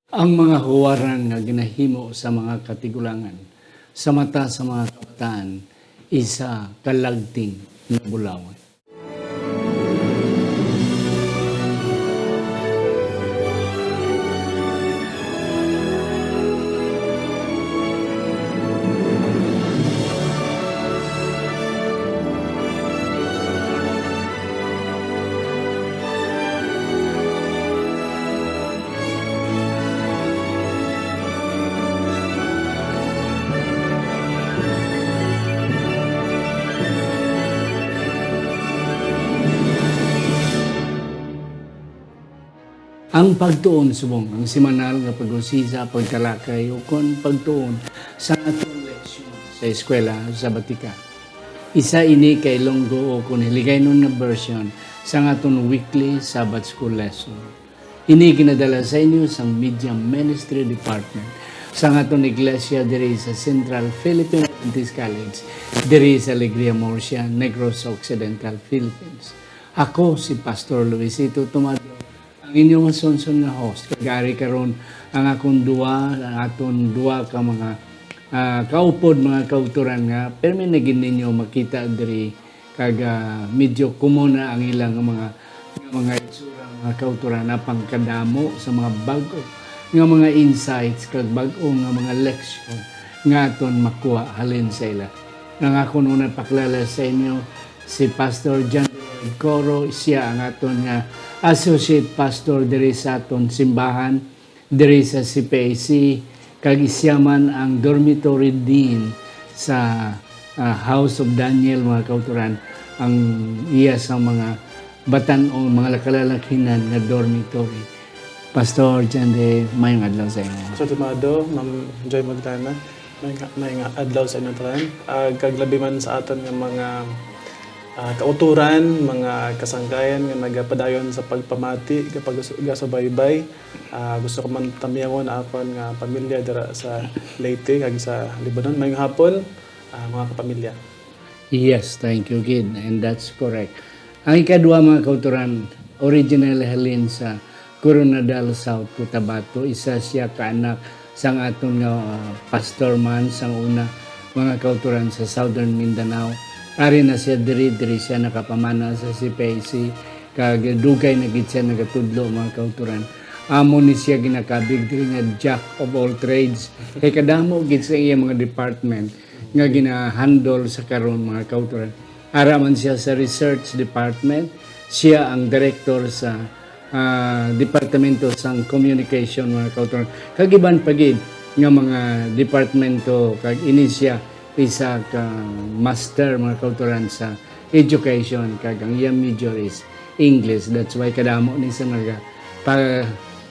Ang mga huwaran nga ginahimo sa mga katigulangan sa mata sa mga kabataan isa kalagting na bulawan. Ang pagtuon subong ang semanal nga pag-usisa, pagtalakay o kon pagtuon sa atong leksyon sa eskwela sa Batika. Isa ini kay Longgo o kung hiligaynon nga version sa atong weekly Sabbath School lesson. Ini ginadala sa inyo sa Media Ministry Department sa atong iglesia diri sa Central Philippine Adventist College diri sa Alegria Murcia, Negros Occidental, Philippines. Ako si Pastor Luisito Tomado, ang inyong sonson nga host. Kagari karon ang akong aton duwa ka mga kaupod, mga kauturan nga permi na ninyo makita diri kag medyo kumuna ang ilang mga itsura, mga kauturan na pangkadamo sa mga bago nga mga insights kag bag-o nga mga leksyon nga aton makuha halin sa ila. Ang akong una paklala sa inyo si Pastor John Coro, siya ang aton nga Associate Pastor diri sa aton simbahan diri sa CPAC, kag isya man ang Dormitory Dean sa House of Daniel, mga kauturan, ang iya sa mga batan-ong mga lakalalakinan nga dormitory. Pastor Jande, mayong adlaw sa inyo. So Tomado, Ma'am Joy Magdana, may adlaw sa inyo tanan. Kaglabi man sa aton nga mga kauturan, mga kasangkayan nga nagapadayon sa pagpamati kapag gasubaybay. Gusto ko man tamyangon akon nga pamilya dira sa Leyte kag sa Lebanon. Mayong hapon, mga kapamilya. Yes, thank you, Kid. And that's correct. Ang ikadua, mga kauturan, original halin sa Coronadal, South Cotabato. Isa siya kaanak sang aton nga pastor man sang una, mga kauturan sa Southern Mindanao. Ari na siya diri siya nakapamana sa CPAC, kag dugay na gid siya nagatudlo, mga kauturan. Amo ni siya ginakabig diri nga jack of all trades. Kay kadamo gid sa iya mga department nga gina-handle sa karon, mga kauturan. Ara man siya sa research department, siya ang director sa departamento sang communication, mga kauturan. Kag iban pagid nga mga departamento, kag ini siya isa ka master, mga kauturan, sa education, kag ang iyang major is English. That's why kadamo ni sa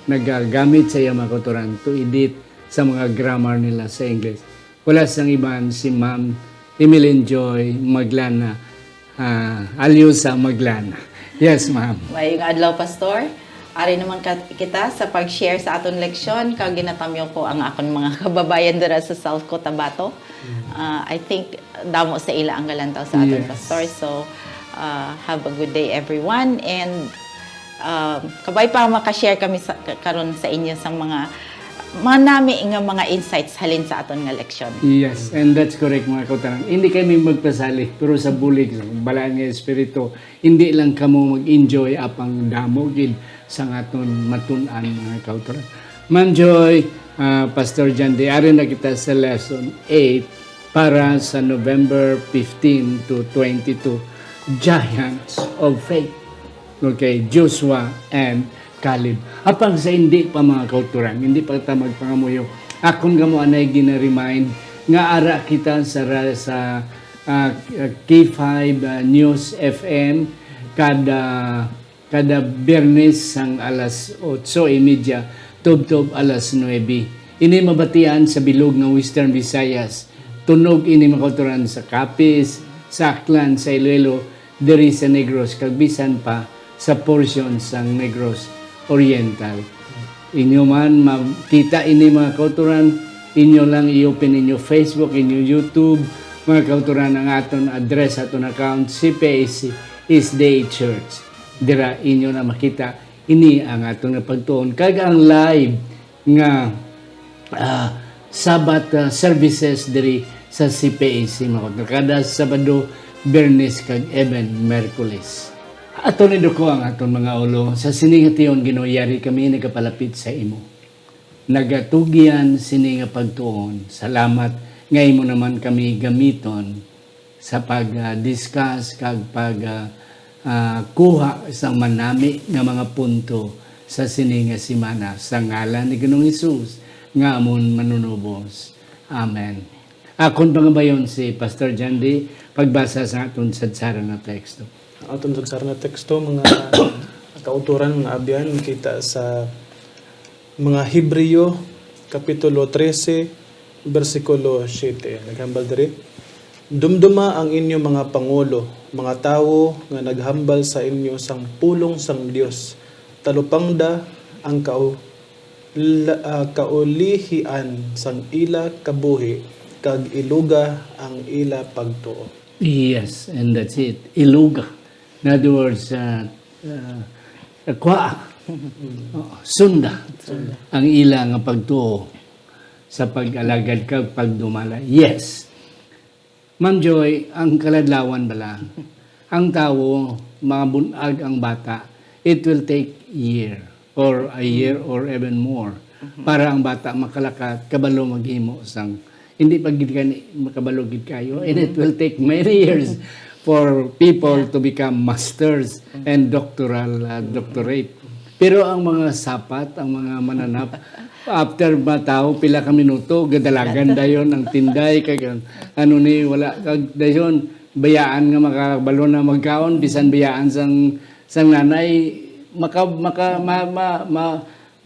nagagamit sa iyang, mga kauturan, to edit sa mga grammar nila sa English. Wala sang iban si Ma'am Emeline Joy Maglana, Aliusa Maglana. Yes, ma'am. Mayong adlaw, Pastor. Ari naman kita sa pag-share sa aton leksyon, kag ginatamyo ko ang akon mga kababayan dira sa South Cotabato. I think damo sa ila ang galantaw sa aton, yes, Pastor. So have a good day, everyone, and kabay pa makashare kami karon sa inyo sa mga nami nga mga insights halin sa aton nga leksyon. Yes, and that's correct, mga kauturan. Hindi kami magpasali, pero sa bulig, balaan nga espiritu, hindi lang kamo mag-enjoy apang damo gid sa aton matun-an, mga kauturan. Ma'am Joy, Pastor John, ari na kita sa lesson 8 para sa November 15 to 22, Giants of Faith. Okay, Joshua and Caleb. Apang sa hindi pa, mga kauturan, hindi pa ta magpangamuyo, akong gamo anay gina-remind nga ara kita sa K5 News FM kada Biyernes sang alas 8:30 tub alas 9. Ini mabatian sa bilog ng Western Visayas. Tunog ini, mga kauturan, sa Capiz, sa Aklan, sa Iloilo, diri sa Negros, kag bisan pa sa portion sang Negros Oriental. Inyo man makita ini, mga kauturan, inyo lang i-open inyo Facebook, inyo YouTube, mga kauturan, ang aton address, aton account, CPAC is Day Church. Dira inyo na makita ini ang atong napagtuon, kag ang live nga Sabat services diri sa CPAC Makot. Kada Sabado, Bernes kag Eben Merkulis. Ato ni ko ang aton mga ulo. Sa siningation ginoyari kami nagapalapit sa imo. Nagatugyan sini nga pagtuon. Salamat nga imo naman kami gamiton sa pag-discuss kag kuha sa manami nga mga punto sa sini nga simana. Sa ngalan ni Ginoong Hesus nga amon manunubos. Amen. Akon pangabayon si Pastor Jandy pagbasa sa aton sadsara na teksto. Aton sadsara na teksto, mga kauturan, mga abyan, kita sa mga Hebreo, Kapitulo 13, versikulo 7. Naghambal diri. Dumduma ang inyo mga pangulo, mga tawo nga naghambal sa inyo sang pulong sang Dios. Talupangda ang kaulihian sang ila kabuhi kag iluga ang ila pagtuo. Yes, and that's it. Iluga. In other words, sunda ang ila nga pagtuo sa pag-alagad kag pagdumala. Yes. Ma'am Joy, ang kaladlawan bala, ang tao, mga bunag ang bata, it will take a year or even more para ang bata makalakat, kabalo maghimo sang hindi pagid ka makabalogid kayo, and it will take many years for people to become masters and doctorate. Pero ang mga sapat, ang mga mananap, after matao pila ka minuto, gadalagan dayon ang tinday kag ano ni wala kag dayon bayaan nga makabalo na magkaon bisan bayaan sang nanay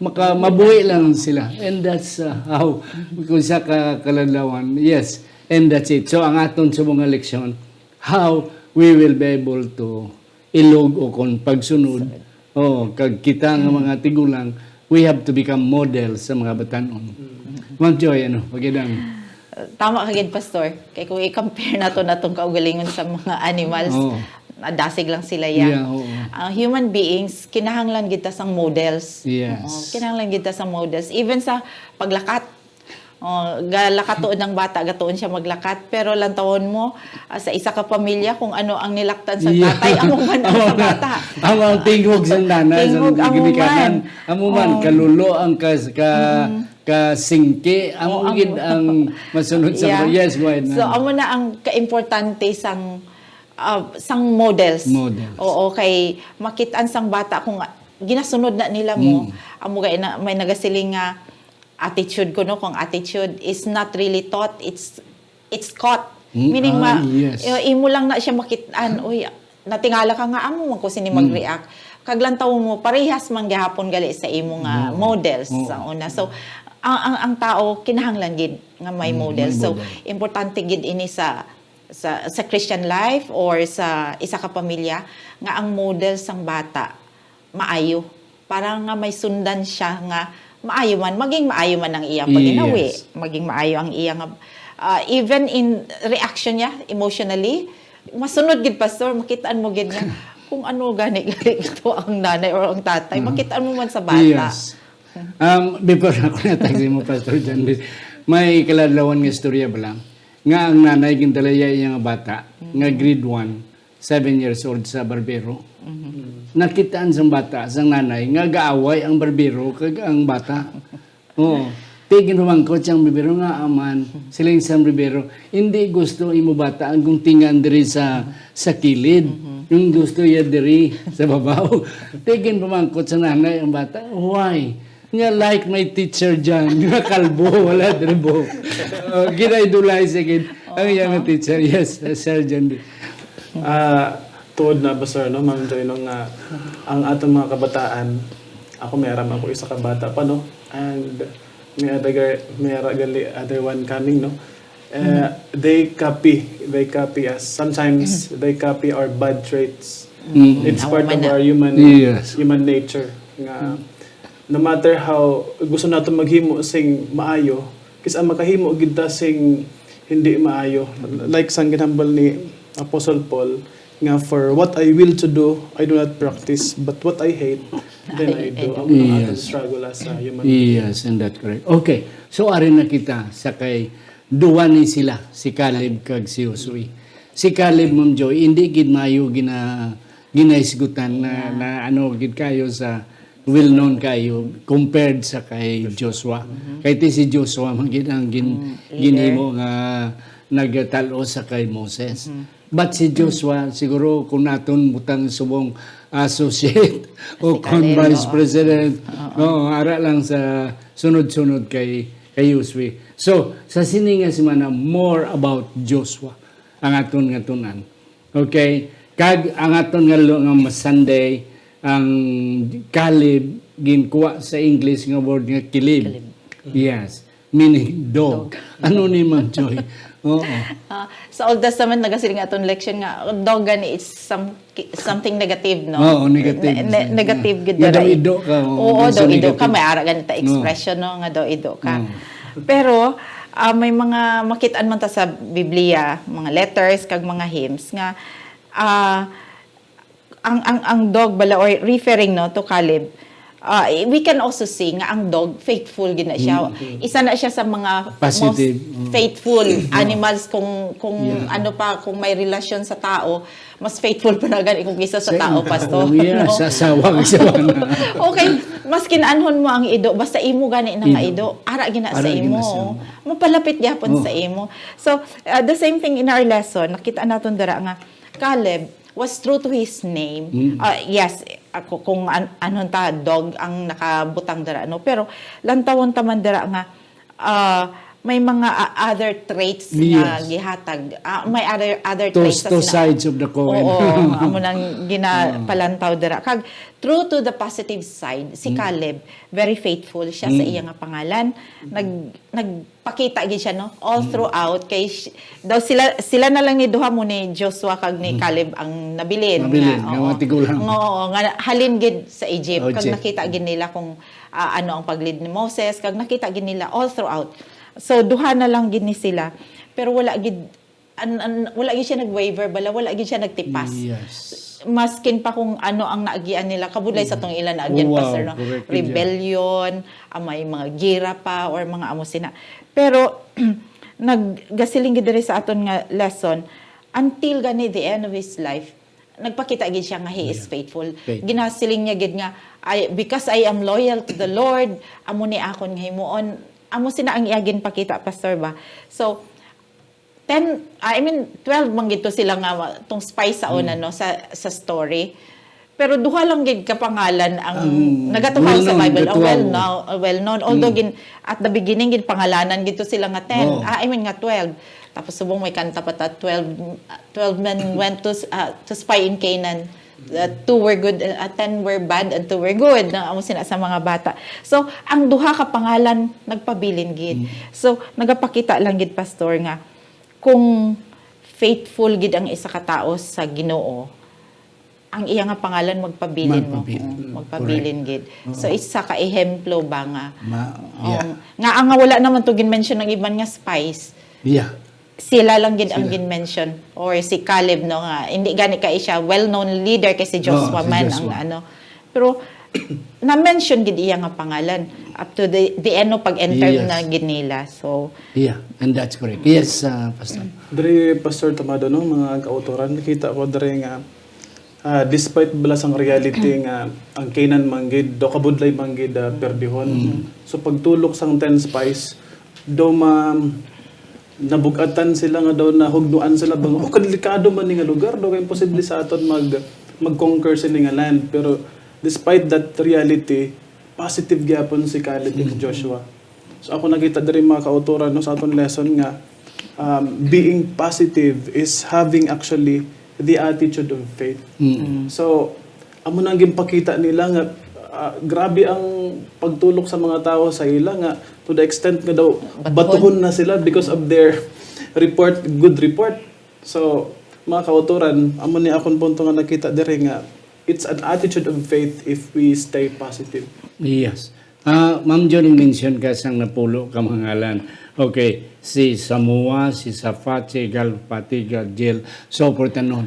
mabuhi lang sila. And that's how kung sa kaladlawan. Yes, and that's it. So ang aton sa mga leksyon, how we will be able to ilog o kon pagsunod kag kita nga mga tigulang, we have to become models sa mga batanon. Ma'am Joy, pagidang Tama kagid, Pastor. Kaya kung i-compare natong kaugalingon sa mga animals, dasig lang sila yan. Yeah, Human beings, kinahanglan kita sang models. Yes. Kinahanglan kita sang models. Even sa paglakat. Galakatoon ng bata, gatuon siya maglakat. Pero lantawon mo, sa isa ka pamilya, kung ano ang nilaktan sa tatay, amo man ang sa bata. Ang tingog sa nanay, sa ginikanan. Amo man, kalulo ang kasingki, amo gid ang masunod sa yes, go ahead. So, amo na ang kaimportante sang models. Oo, kay makitaan sang bata kung ginasunod na nila mo, amo gay na may nagasiling nga attitude ko no, kung attitude is not really taught, it's caught. Meaning imo lang na siya makitaan, uy, natingala ka nga amo man ko sini mag-react. Kaglantaw mo parehas man gihapon gali sa imo nga models sa una. So ang tao kinahanglan gid nga may models. So importante gid ini sa Christian life or sa isa ka pamilya nga ang model sang bata maayo para nga may sundan siya nga maayo man, maging maayo man ang iyang paginawi, maging maayo ang iyang even in reaction niya emotionally, masunod gid, Pastor, makitaan mo gid nga kung ano gani ito ang nanay or ang tatay, makitaan mo man sa bata. Yes. Before ako natagsi mo, Pastor John, may kaladlawan nga istorya bala nga ang nanay gindalaya iyang bata nga grade 1, 7 years old sa barbero. Nakitaan sang bata sang nanay nga gaaway ang barbero kag ang bata. Tigin rumangkot siyang barbero nga aman siling sang barbero hindi gusto imo bata ang guntingan diri sa kilid. Yung gusto ya diri sa babaw. Tigin rumangkot sa nanay ang bata. Why? Nga like my teacher dyan, nga kalbo, wala dribo. Ginaidulay sige ang iyang teacher. Yes, Sir John. Tuod na ba, sir, no? Ma'am Joy, no, nga ang atong mga kabataan, ako meron ako isa ka bata pa, no? And may other one coming, no? They copy us. Sometimes they copy our bad traits. It's part of our human nature. Nga, no matter how gusto nato maghimo sing maayo, kasi ang makahimo gid ta sing hindi maayo. Like sang ginhambal ni Apostle Paul, nga for what I will to do, I do not practice, but what I hate, Then I do ang Yes. ating struggle as a human. Yes, and that's correct. Okay. So, ari na kita sa kay duwa ni sila, si Caleb kag si Joshua. Si Caleb, Ma'am Joy, hindi gid mayo ginaisgutan na ano gid kayo sa well-known kayo compared sa kay Joshua. Kay ti si Joshua magid ang ginhimo nga nagtalo sa kay Moses. But si Joshua, siguro kung naton butang subong associate o kung Caleb, vice president, ara lang sa sunod-sunod kay Joshua. So, sa sininga si mana, more about Joshua ang aton nga tunan. Okay? Kag ang aton nga Sunday, ang Caleb, ginkuha sa English nga word nga kilib. Yes. Meaning dog. Ano ni Ma'am Joy? Oo. Sa Old Testament, nagasiling atong leksyon nga, dog gani is something negative, no? Oo, negative. Negative gid Nga dara. daw-ido ka, Oo, so daw-ido negative. ka. May ara ganita expression, no? Nga daw-ido ka. Pero, may mga makitaan man ta sa Biblia, mga letters, kag mga hymns, nga, ang dog bala, or referring no to Caleb, we can also see nga ang dog faithful gid na siya. Isa na siya sa mga Positive. most faithful animals kung ano pa, kung may relasyon sa tao, mas faithful pa na gani kung kisa sa tao, pastor. Oh, yeah, no? sa sawang na. Okay, mas kinanhon mo ang ido, basta imo gani na nga ido, ara gina sa Ara imo. gina sa imo. Mapalapit gyapon sa imo. So, the same thing in our lesson, nakita naton dara nga Caleb was true to his name. Yes, ako kung anon ta dog ang nakabutang dara no, pero lantawon ta man dara nga may mga other traits nga Yes. gihatag. May other traits Two sides of the coin. Oo, amo nang ginapalantaw dira. Kag true to the positive side, si Caleb very faithful siya sa iya nga pangalan. Nagpakita gid siya no all throughout kay daw sila na lang ni duha mo ni Joshua kag ni Caleb ang nabilin. Nga matigulang. Oo, nga halin gid sa Egypt. Kag Egypt. nakita gid nila kung ano ang paglid ni Moses, kag nakita gid nila all throughout. So duha na lang gid ni sila. Pero wala gid wala gid siya nag-waver bala, wala gid siya nagtipas. Yes. Maskin pa kung ano ang naagian nila, kabulay sa tong ilan naagian Wow, pastor no, correct. rebellion, may mga gira pa or mga amo sina. Pero naggasiling gid diri sa aton nga lesson until gani the end of his life. Nagpakita gid siya nga he is faithful. Ginasiling niya gid nga because I am loyal to the Lord, amo ni akon nga himuon. Amo sina ang iagin pakita pastor ba. So 12 man gito sila nga tong spice sa una no sa story. Pero duha lang gid ka pangalan ang nagatuhaw sa Bible. Well known. Although at the beginning gid pangalanan gito sila nga 10. Nga 12. Tapos subong may kanta pa ta 12 men went to spy in Canaan. 2 were good, 10 were bad, and 2 were good. Amo sina sa mga bata. So, ang duha ka pangalan nagpabilin gid. So, nagapakita lang gid pastor nga kung faithful gid ang isa ka tawo sa Ginoo, ang iya nga pangalan magpabilin mo. Magpabilin gid. So, isa ka ehemplo ba nga? Nga nga wala naman to gin-mention ng iban nga spies. Yeah. Sila lang gid ang gin-mention or si Caleb no nga hindi gani kay siya well-known leader kay si Joshua man ang ano. Pero na-mention gid iya nga pangalan up to the end no pag-enter na gid nila. So yeah, and that's correct. Yes, pastor. Diri Pastor Tamado no mga kautoran nakita ko diri nga despite balasang reality nga ang Canaan manggid do kabudlay manggid perdihon. So pagtulok sang 10 spies do nabugatan sila nga daw na hugnuan sila bang delikado man ni nga lugar daw kay imposible sa aton mag-conquer sa nga land, pero despite that reality positive gyapon si Caleb and Joshua. So ako nakita diri mga kautoran no sa aton lesson nga being positive is having actually the attitude of faith. So amo nang gimpakita nila nga grabe ang pagtulok sa mga tao sa ila nga to the extent nga daw batuhon na sila because of their good report. So mga kauturan, amo ni akong punto nga nakita diri nga it's an attitude of faith if we stay positive. Yes. Ma'am John, mention ka sang napulo ka mangalan. Okay, si Samoa, si Safat, si Galpati, Gadjel, so forth and on.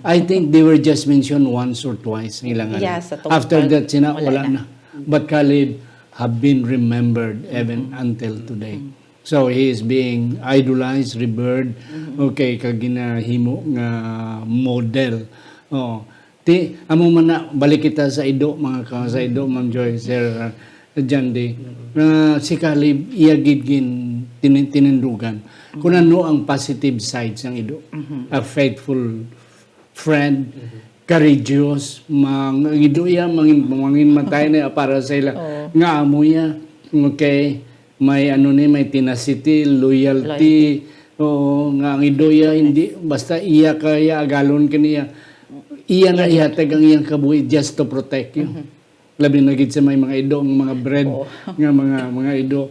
I think they were just mentioned once or twice. Ilang Yeah, sa total, After that, wala wala na. But Caleb have been remembered even until today. So he is being idolized, revered. Okay, kaginahimo nga model. Oh. Amo man na balik kita sa Ido, mga sa Ido, Ma'am Joy, Sir Jandi. Si Caleb iyagid tinindugan. Kung ano ang positive sides ng Ido. A faithful friend, courageous, Ido iya mangin matay na para sa ila. Nga amo ya. Okay. May may tenacity, loyalty. Nga ang Ido iya hindi basta iya kaya agalon kaniya. Iya na ihatag ang iyang kabuhi just to protect you. Labi na gid sa may mga Ido, mga bread, nga mga Ido.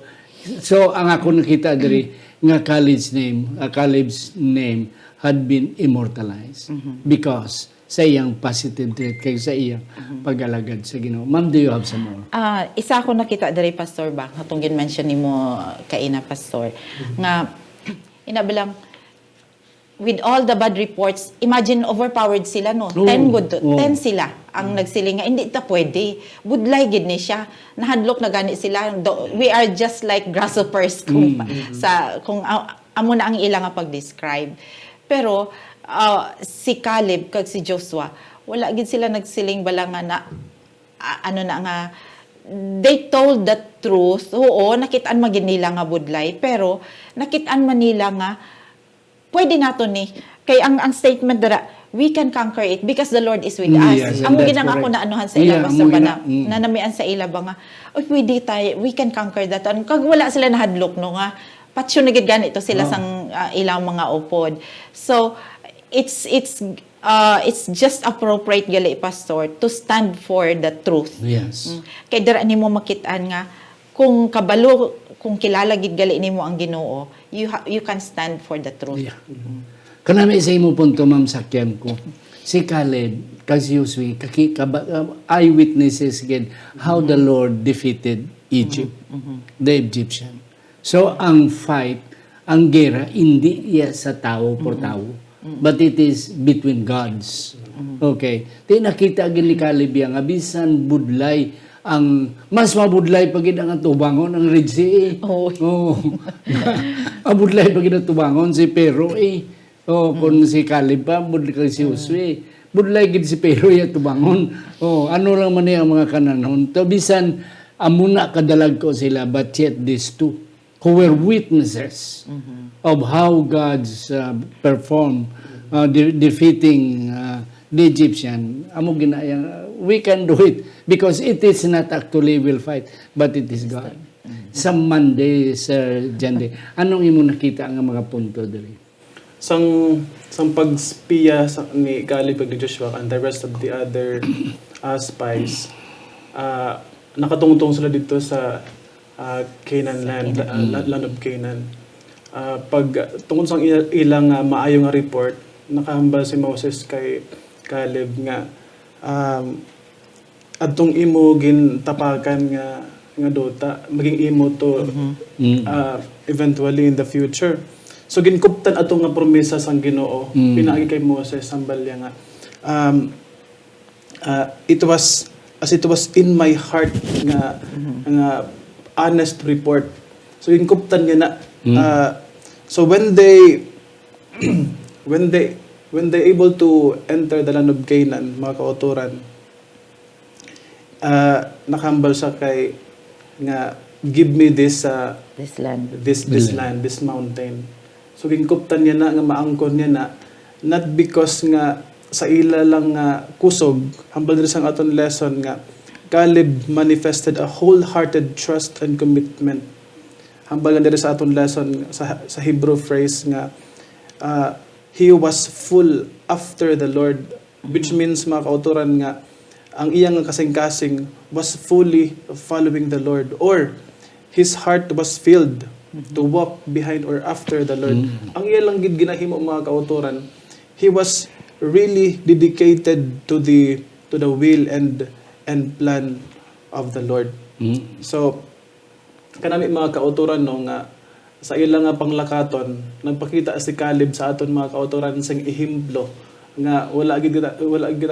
So ang ako nakita diri nga Caleb's name had been immortalized because sa iyang positive trait kay sa iyang pag-alagad sa Ginoo. Ma'am, do you have some more? Isa ako nakita diri Pastor ba, katong gin-mention nimo kaina Pastor, nga inabilang with all the bad reports, imagine overpowered sila no. 10 sila ang nagsiling nga hindi ta pwede. Budlay gid ni siya. Nahadlok na gani sila. We are just like grasshoppers kung amo na ang ilang nga pag-describe. Pero si Caleb kag si Joshua, wala gid sila nagsiling bala nga na they told the truth. Oo, nakitaan magid nila nga budlay, pero nakitaan man nila nga pwede nato ni kay ang statement dara, we can conquer it because the Lord is with us. Yes, Amo that's ginang ako correct. na anuhan sa ila basta ba na Mm. nanamian sa ila ba nga pwede tayo, we can conquer that. Kag wala sila nahadlok no nga patsyo na gid ganito sila sang ilang mga upod. So it's just appropriate gali Pastor to stand for the truth. Yes. Kay dara nimo makitaan nga kung kabalo, kung kilala gid gali nimo ang Ginoo, you can stand for the truth. Yeah. Kanami sa imo punto, Ma'am, sakyan ko. Si Caleb, kag si Joshua, eyewitnesses again how the Lord defeated Egypt, the Egyptian. So, ang fight, ang gera, hindi iya sa tao por tao, but it is between gods. Okay. Di nakita agin ni Caleb yang abisan budlay ang mas mabudlay pag ang tubangon ang Red Sea. Abudlay pag ang tubangon si Pero kung si Caleb pa budlay si Joshua. Budlay gid si Pero ya tubangon. Ano lang man ang mga kananon. To bisan amuna kadalag ko sila, but yet these two who were witnesses of how God's performed defeating the Egyptian. Amo ginayang we can do it because it is not actually will fight, but it is God. Sa Monday, Sir Jande, anong imo nakita ang mga punto diri? Sang pagspiya ni Caleb ug ni Joshua and the rest of the other spies, nakatungtong sila dito sa Canaan land, land of Canaan. Pag tungkol sang ilang maayo nga report, nakahambal si Moses kay Caleb nga adtong imo gintapakan nga dota maging imo to eventually in the future. So ginkuptan atong nga promesa sang Ginoo pinaagi kay Moses hambal nga it was in my heart nga honest report. So ginkuptan niya na so when they able to enter the land of Canaan, mga kauturan, nakambal siya kay nga give me this land, this mountain. So ginkuptan niya na nga maangkon niya na not because nga sa ila lang nga kusog, hambal din sang aton lesson nga Caleb manifested a wholehearted trust and commitment. Hambal din sa aton lesson sa Hebrew phrase nga he was full after the Lord, which means mga kauturan nga ang iyang kasing-kasing was fully following the Lord, or his heart was filled to walk behind or after the Lord. Ang iya lang gid ginahimo mga kauturan, he was really dedicated to the will and plan of the Lord. Mm. So, kanami mga kauturan no nga sa ilang nga panglakaton nagpakita si Caleb sa aton mga kauturan sang ihimplo nga wala gid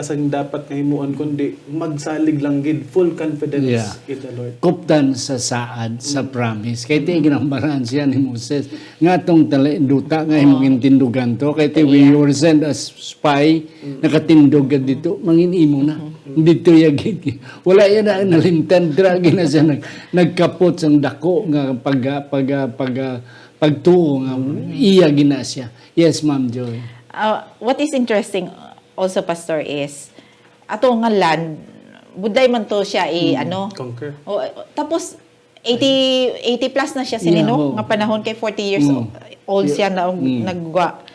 sang dapat nga himuon kundi magsalig lang gid full confidence Yeah. in the Lord. Kuptan sa saad, sa promise. Kaya iti ginambaran siya ni Moses. Nga tong duta nga imong intindugan to. Kaya iti we were sent as spy, nakatindog ka dito, manginimo na. Dito yagid. Wala yan na nalimtan. Dragi na siya nagkapot sang dako nga pagtuo nga iya gina siya. Yes, Ma'am Joy. What is interesting also, Pastor, is ato nga land, buday man to siya Conquer. tapos 80 plus na siya sinino, Yeah, nga panahon kay 40 years old siya na nagwa.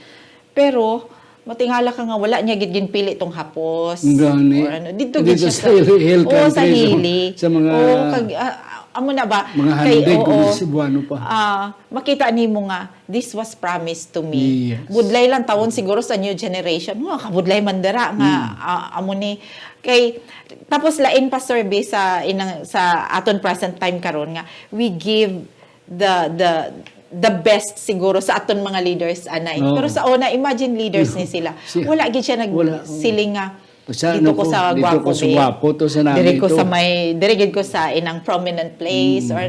Pero, matingala ka nga, wala niya gid ginpili tong hapos. Gani. Or dito gid siya sa hill country. sa hili. Sa mga amo na ba? mga handig kung Cebuano pa. Makita nimo nga, this was promised to me. Yes. Budlay lang tawon siguro sa new generation. Kabudlay man dara nga amo ni kay tapos lain pa survey sa aton present time karon nga we give the best siguro sa aton mga leaders anay. Oo. Pero sa una imagine leaders ni sila. Wala gid siya nagsiling nga dito ko sa gwapo to sa namin Diri ko to. sa diri gid ko sa inang prominent place or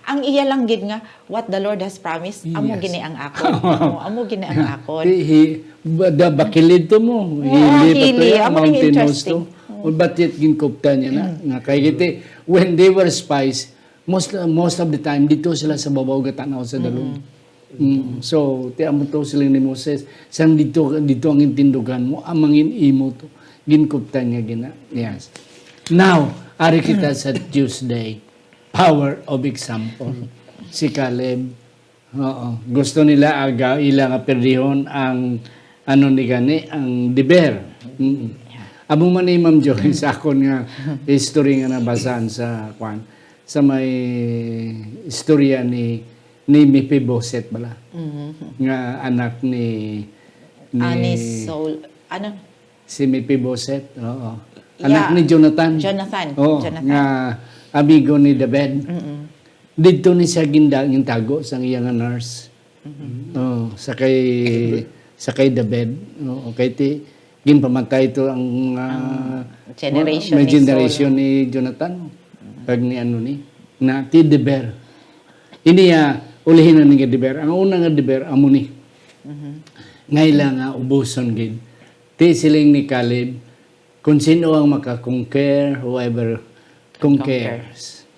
ang iya lang gid nga what the Lord has promised amo Yes. gini ang akon. Amo gini ang akon. Da bakilid to mo. Hili. Pa Amo ning mountainous interesting. to. But yet ginkuptan niya na. Nga kay kiti when they were spies most of the time dito sila sa babaw gatanaw sa dalong. So ti amo to sila ni Moses sang dito ang intindugan mo amangin imo to. Ginkuptan niya gina. Yes. Now, ari kita sa Tuesday. Power of example. Si Caleb. Oo. Gusto nila aga ilang aperdihon ang ni gani, ang deber. Abong man ni Ma'am Joy sa akon nga history nga nabasahan sa kwan sa may istorya ni Mephibosheth bala. Nga anak ni Soul si Mephibosheth, oo. Anak ni Jonathan. Oo, Jonathan. nga amigo ni David. Dito ni siya gintago sa iyang nurse. Oo, sa kay David. Oo, kay ti ginpamatay ito ang generation ni Jonathan. Pag ni na ti Deber. Ini ulihin na ni Deber. Ang una nga Deber amo ni. Ngaila nga ubuson gid. Ti siling ni Caleb, kung sino ang makakonquer, whoever conquers.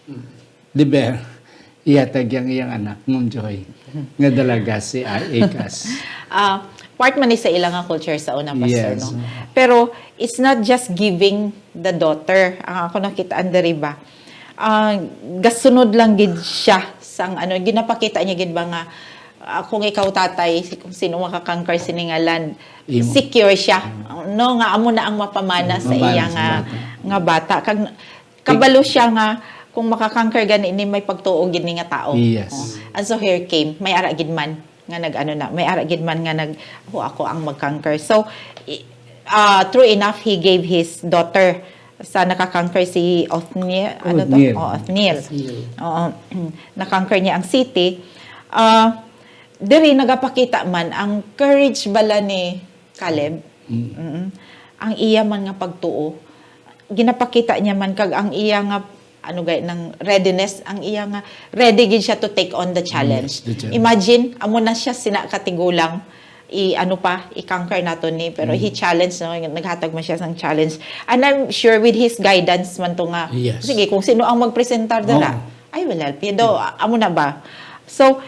Diber, iyatag iyang anak, Ma'am Joy, nga dalaga si Ikas. Part man ni sa ilang nga culture sa una, Pastor, Yes. no? Pero, it's not just giving the daughter. Ang ako nakitaan diri ba? Gasunod lang gid siya sang ginapakita niya gid ba nga kung ikaw tatay, kung sino makakangkar siningalan, secure siya. No, nga amo na ang mapamana sa iya nga bata. Kabalo siya nga, kung makakangkar gani ni may pagtuo gid ni nga tao. Yes. And so here came, may ara gid man nga may ara gid man nga ako ang magkangkar. So, true enough, he gave his daughter sa nakakangkar si Othniel. Othniel. Nakangkar niya ang city. Diri nagapakita man ang courage bala ni Caleb. Ang iya man nga pagtuo. Ginapakita niya man kag ang iya nga ng readiness, ang iya nga ready gid siya to take on the challenge. Yes, the challenge. Imagine amo na siya sinakatigulang i-conquer nato ni pero he challenged naghatag man siya sang challenge. And I'm sure with his guidance man to nga Yes. sige kung sino ang magpresentar dara I will help you do amo na ba. So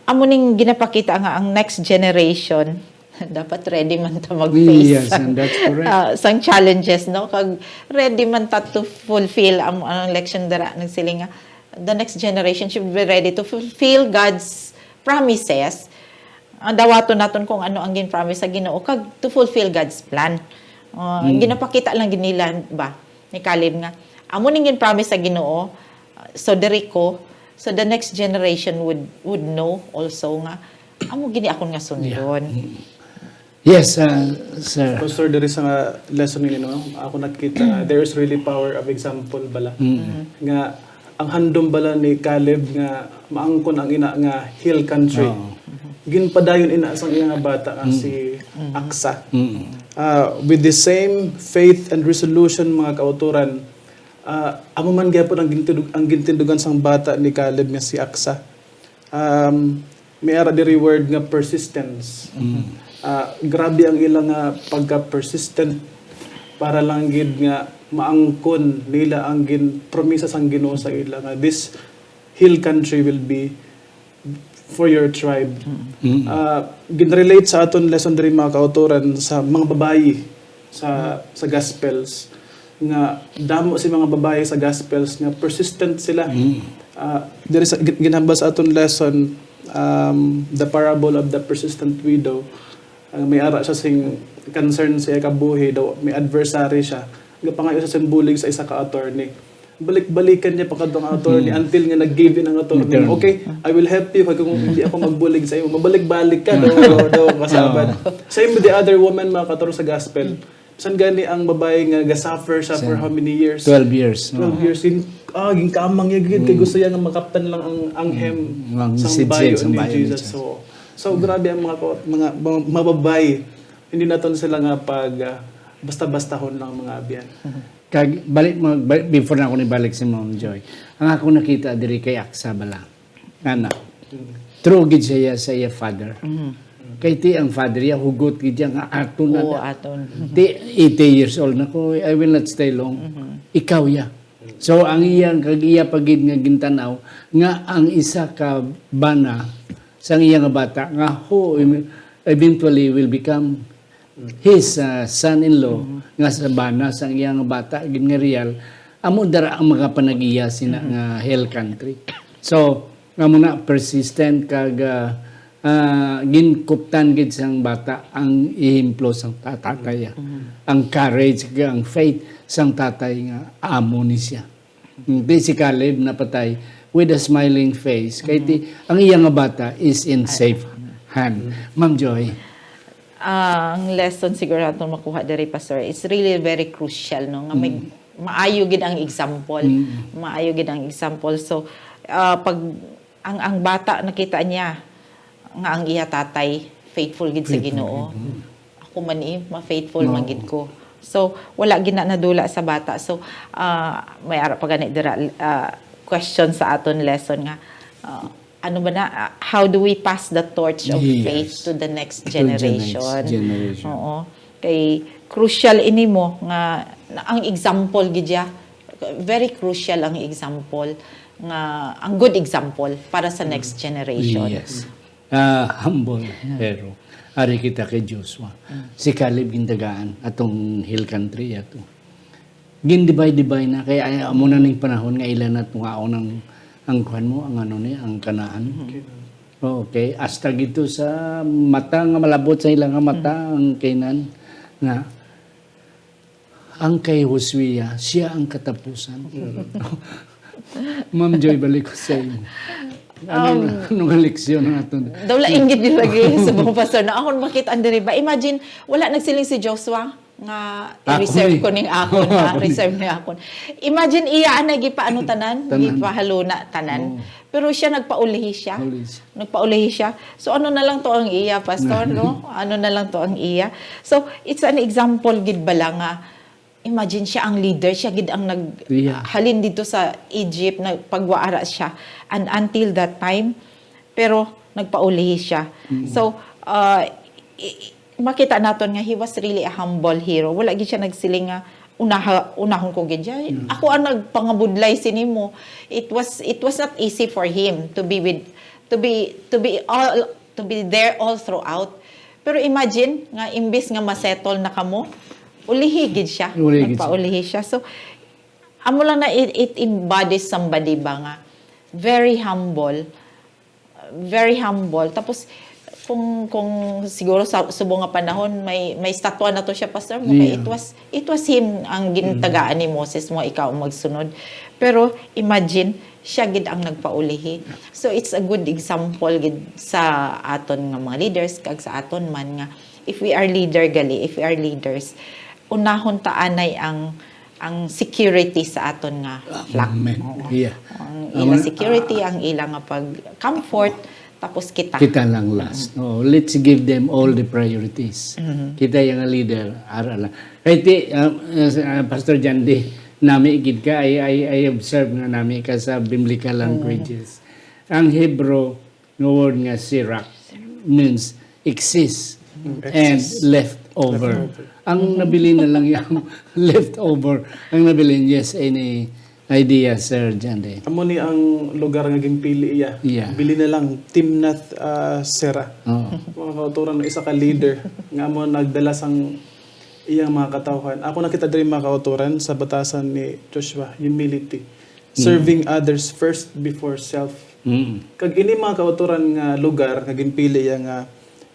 amo ning ginapakita nga ang next generation dapat ready man ta mag-face Yes, and that's correct. sang challenges no kag ready man ta to fulfill ang leksyon dara nagsiling nga the next generation should be ready to fulfill God's promises. Dawato naton kung ano ang gin-promise sa Ginoo kag to fulfill God's plan. Ginapakita lang gid nila ba ni Caleb nga amo ning gin-promise sa Ginoo so diri ko so the next generation would know also nga amo gini akon nga sundon. Yes, sir. Pastor, there is a lesson ako nakita, there is really power of example bala. Nga, ang handom bala ni Caleb nga maangkon ang ina nga hill country. Ginpadayon ina sang iya nga bata nga si Aksa. With the same faith and resolution mga kauturan, amo man gyapon ang gintindugan sang bata ni Caleb nga si Aksa. May ara diri word nga persistence. Grabe ang ilang nga pagka-persistent para lang gid nga maangkon nila ang promisa sang Ginoo sa ila nga this hill country will be for your tribe. Ginrelate sa aton lesson diri mga kauturan sa mga babayi sa Gospels nga damo si mga babayi sa Gospels nga persistent sila. Diri sa ginhambal sa aton lesson, the parable of the persistent widow. May ara siya sing concern siya kabuhi daw, may adversary siya. Gapangayo sa simbulig sa isa ka attorney. Balik-balikan niya pagkadtong attorney until nga nag-give in ang attorney. Okay, I will help you kung hindi ako magbulig sa iyo. Mabalik-balik ka daw kasabad. Same with the other woman mga katuro sa gospel. San gani ang babae nga ga-suffer siya for how many years? 12 years. 12 years. Ginkamang niya gid kay gusto niya nga makaptan lang ang hem sang bayo ni Jesus. So grabe ang mga babae. Hindi naton sila nga pag basta-bastahon lang mga abyan. Kag before na ako nibalik si Ma'am Joy. Ang ako nakita diri kay Aksa bala. Ana. True gid siya sa iya father. Kay ti ang father ya hugot gid nga aton na. Aton. Ti 80 years old na ko, I will not stay long. Ikaw ya. So ang iyang kag iya pagid nga gintanaw nga ang isa ka bana sang iya nga bata nga who eventually will become his son-in-law nga sa bana sang iya nga bata gid nga real amo dara ang mga panagiya sina nga hill country. So amo na persistent kag ginkuptan gid sang bata ang ihimplo sang tatay. Ang courage kag ang faith sang tatay nga amo ni siya. Si Caleb napatay with a smiling face. Kaya ang iyang nga bata is in safe hand. Ma'am Joy. Ang lesson siguro natin makuha diri pastor, it's really very crucial no nga may maayo gid ang example. Maayo gid ang example. So pag ang bata nakita niya nga ang iya tatay faithful gid sa Ginoo. Ako man ma-faithful man gid ko. So wala gid na nadula sa bata. So may ara pa gani dira question sa aton lesson nga ano ba na how do we pass the torch of faith to the next generation? Oo. Kay crucial ini mo nga ang example gid ya. Very crucial ang example nga ang good example para sa next generation. Yes. Humble pero ari kita kay Joshua. Si Caleb gindagaan atong hill country ato. Gindibay-dibay na kaya amo na ning panahon nga ilan na tungaon ang kuhan mo ang ano ni ang Kanaan. Okay, hasta gito sa mata nga malabot sa ilang nga mata ang Canaan nga ang kay Josue siya ang katapusan. Ma'am Joy balik ko sa inyo. Anong leksyon ang aton? Dawla inggit din lagi sa mga pastor na ako makita andiri ba. Imagine wala nagsiling si Joshua nga i-reserve ko ning akon ha, reserve ni akon. Imagine iya na gipaano tanan, gipahaluna tanan. Pero siya nagpaulihi siya. Nagpaulihi siya. So ano na lang to ang iya pastor no? Ano na lang to ang iya. So it's an example gid bala nga imagine siya ang leader, siya gid ang halin dito sa Egypt, nagpagwaara siya. And until that time, pero nagpaulihi siya. So, makita naton nga he was really a humble hero. Wala gid siya nagsiling nga unahon ko gid siya. Ako ang nagpangabudlay sinimo. It was not easy for him to be there all throughout. Pero imagine nga imbis nga masettle na kamo, ulihi gid siya. Nagpaulihi siya. So, amo lang na it embodies somebody ba nga very humble. Tapos, kung siguro sa subong nga panahon, may statwa na to siya, pastor mo. It was him ang gintagaan ni Moses mo, ikaw magsunod. Pero, imagine, siya gid ang nagpaulihi. So, it's a good example gid sa aton nga mga leaders, kag sa aton man nga, if we are leaders, unahon taanay ang ang security sa aton nga flag. Amen. Yeah. Ang ilang security, ang ilang nga pag-comfort, tapos kita. Kita lang last. No, let's give them all the priorities. Kita yung leader, ara lang. Kahit Pastor Jandy, nami gid ka, I observe nga nami ka sa biblical languages. Ang Hebrew nga word nga sirak means exist and leftover. Ang nabili na lang yung leftover. Ang nabili, yes, any idea, Sir Jandy? Amo ni ang lugar nga ginpili iya. Yeah. Bili na lang Timnath Sera. Oo. Mga kauturan ng isa ka leader nga amo nagdala sang iyang mga katawhan. Ako nakita diri mga kauturan sa batasan ni Joshua, humility. Serving others first before self. Mm. Kag ini mga kauturan nga lugar nga ginpili iya nga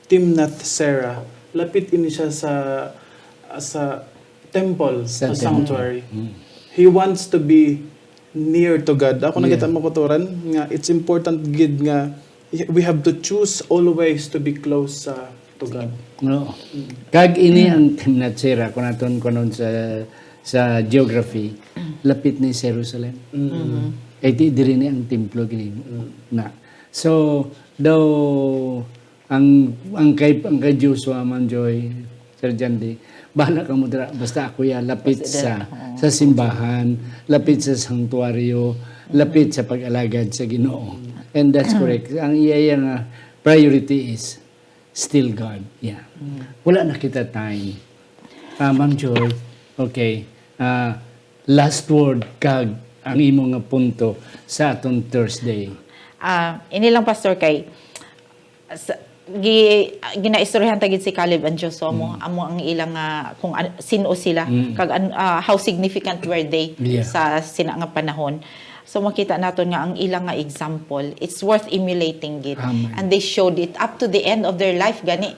Timnath Sera, lapit ini siya sa temple, Sa sa temple. sanctuary. He wants to be near to God. Ako nakita mo kauturan nga it's important gid nga we have to choose always to be close to God. No. Kag ini ang Timnath Sera kunaton kunon sa geography, lapit ni Jerusalem. Kay di diri ni ang templo gini na. So daw ang kay Joshua Manjoy, Sir Jandy, bahala ka mo dira basta ako ya lapit sa simbahan, lapit sa sanktuaryo, lapit sa pag-alagad sa Ginoo. And that's correct. Ang iya nga priority is still God. Yeah. Wala na kita time. Ma'am Joy, okay. Last word kag ang imo nga punto sa aton Thursday. Ini lang pastor kay ginaistoryahan tagid si Caleb and Joshua mo amo ang ilang kung sino sila kag how significant were they sa sina nga panahon. So makita naton nga ang ilang nga example, it's worth emulating gid. And they showed it up to the end of their life gani.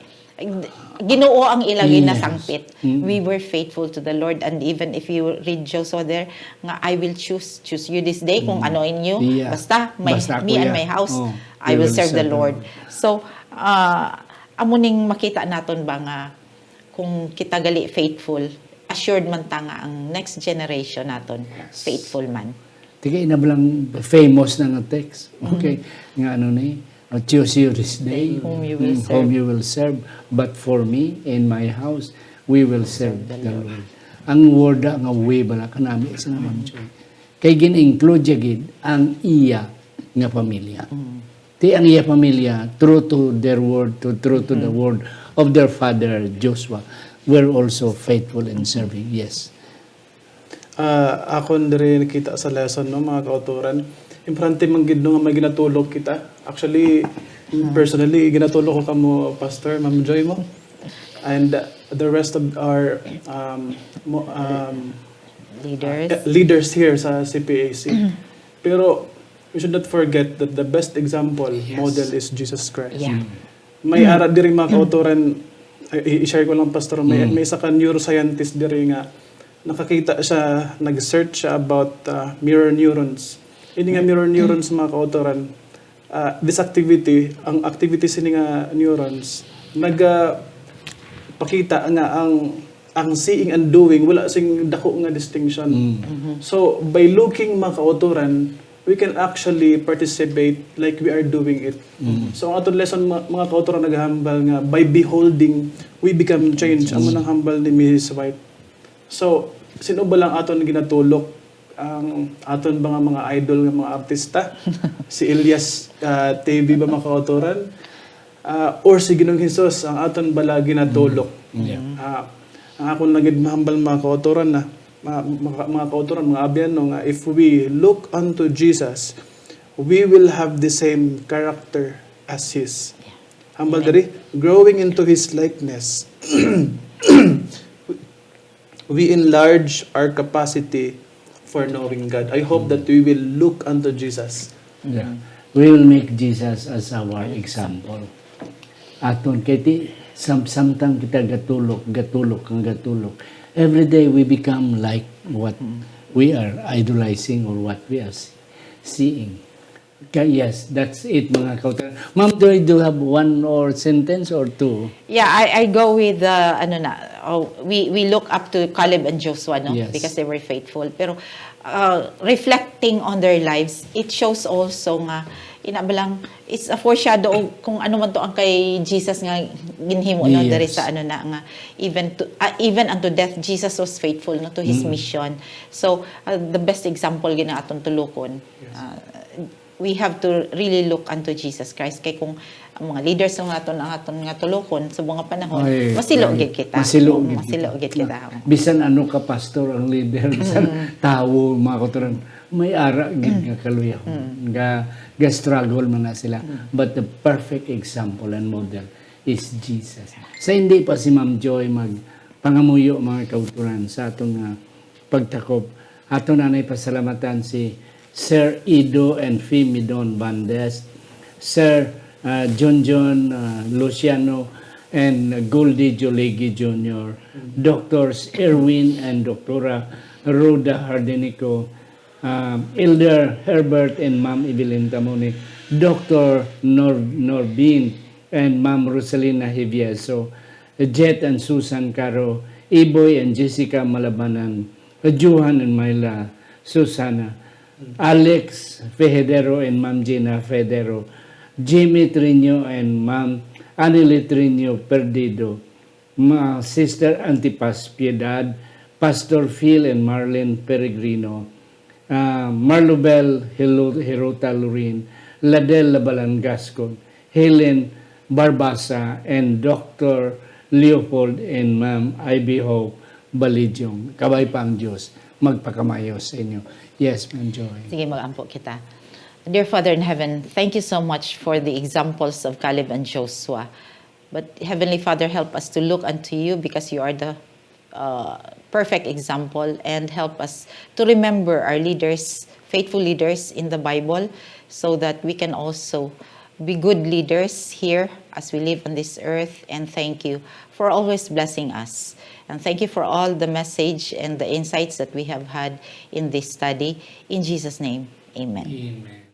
Ginoo ang ilang ginasangpit. We were faithful to the Lord, and even if you read Joshua there nga I will choose you this day kung ano inyo basta me and my house I will serve the Lord. So amo ning makita naton ba nga kung kita gali faithful, assured man ta nga ang next generation naton faithful man. Tigay na lang famous na nga text. Okay. Nga ano ni, choose you this day Whom you will serve. whom you will serve. But for me and my house, we will serve the Lord. Ang word nga way bala kanami sa naman Joy. Kay gin-include gid ang iya nga pamilya. Ti ang iya pamilya, true to their word, true to the word of their father Joshua, were also faithful in serving. Yes. Ako diri nakita sa lesson no mga kauturan. Importante man gid no nga may ginatulog kita. Actually, personally ginatulog ko kamo Pastor Ma'am Joy mo. And the rest of our leaders here sa CPAC. Pero we should not forget that the best example model is Jesus Christ. Yeah. May ara diri mga kauturan, i-share ko lang Pastor, may isa ka neuroscientist diri nga nakakita siya, nag-search siya about mirror neurons. Ini nga mirror neurons mga kautoran, this activity, ang activities ini nga neurons, pakita nga ang seeing and doing, wala sing dako nga distinction. So, by looking mga kautoran, we can actually participate like we are doing it. So, ang atong lesson mga kautoran naghahambal nga, by beholding, we become changed. Amo nang hambal ni Mrs. White. So, sino ba lang aton ginatulok ang aton mga idol nga mga artista? Si Elias TV ba mga kautoran? Or si Ginoong Hesus ang aton bala ginatulok? Ang akong nagid mahambal mga kautoran na mga kautoran, mga abyan no, nga if we look unto Jesus, we will have the same character as His. Hambal dari, growing into His likeness. We enlarge our capacity for knowing God. I hope that we will look unto Jesus. Yeah. We will make Jesus as our example. Aton kay sometimes kita gatulok. Every day we become like what we are idolizing or what we are seeing. Yes, that's it mga kauturan. Ma'am, do you have one or sentence or two? Yeah, I go with we look up to Caleb and Joshua, no? Yes. Because they were faithful. Pero reflecting on their lives, it shows also nga inabalang it's a foreshadow kung ano man to ang kay Jesus nga ginhimo no Yes. diri sa nga even unto death Jesus was faithful no to his mission. So the best example gina atong tulokon. We have to really look unto Jesus Christ kay kung ang mga leaders ng aton nga tulokon sa mga panahon masilo gid kita. Masilo gid kita. Bisan ano ka pastor ang leader, bisan tawo mga kauturan, may ara gid nga kaluyaw. Ga struggle man na sila. But the perfect example and model is Jesus. Sa hindi pa si Ma'am Joy pangamuyo mga kauturan sa atong pagtakop, aton nanay pasalamatan si Sir Ido and Fimidon Bandes, Sir John Luciano and Goldie Jolegi Jr., Doctors Erwin and Doctora Rhoda Hardenico, Elder Herbert and Ma'am Evelyn Tamone, Dr. Norbin and Ma'am Rosalina Hivieso, Jet and Susan Caro, Iboy and Jessica Malabanan, Johan and Myla Susana, Alex Federo and Ma'am Gina Federo, Jimmy Trino and Ma'am Anily Trino Perdido, Sister Antipas Piedad, Pastor Phil and Marlene Peregrino, Marlubel Hirota Lurin, Ladel Labalan Gascon, Helen Barbasa, and Dr. Leopold and Ma'am Ivy Hope Balidyong. Kabay pa ang Diyos magpakamayo sa inyo. Yes, Ma'am Joy. Sige, mag-ampo kita. Dear Father in heaven, thank you so much for the examples of Caleb and Joshua. But Heavenly Father, help us to look unto you because you are the perfect example, and help us to remember our leaders, faithful leaders in the Bible, so that we can also be good leaders here as we live on this earth. And thank you for always blessing us. And thank you for all the message and the insights that we have had in this study. In Jesus' name, amen. Amen.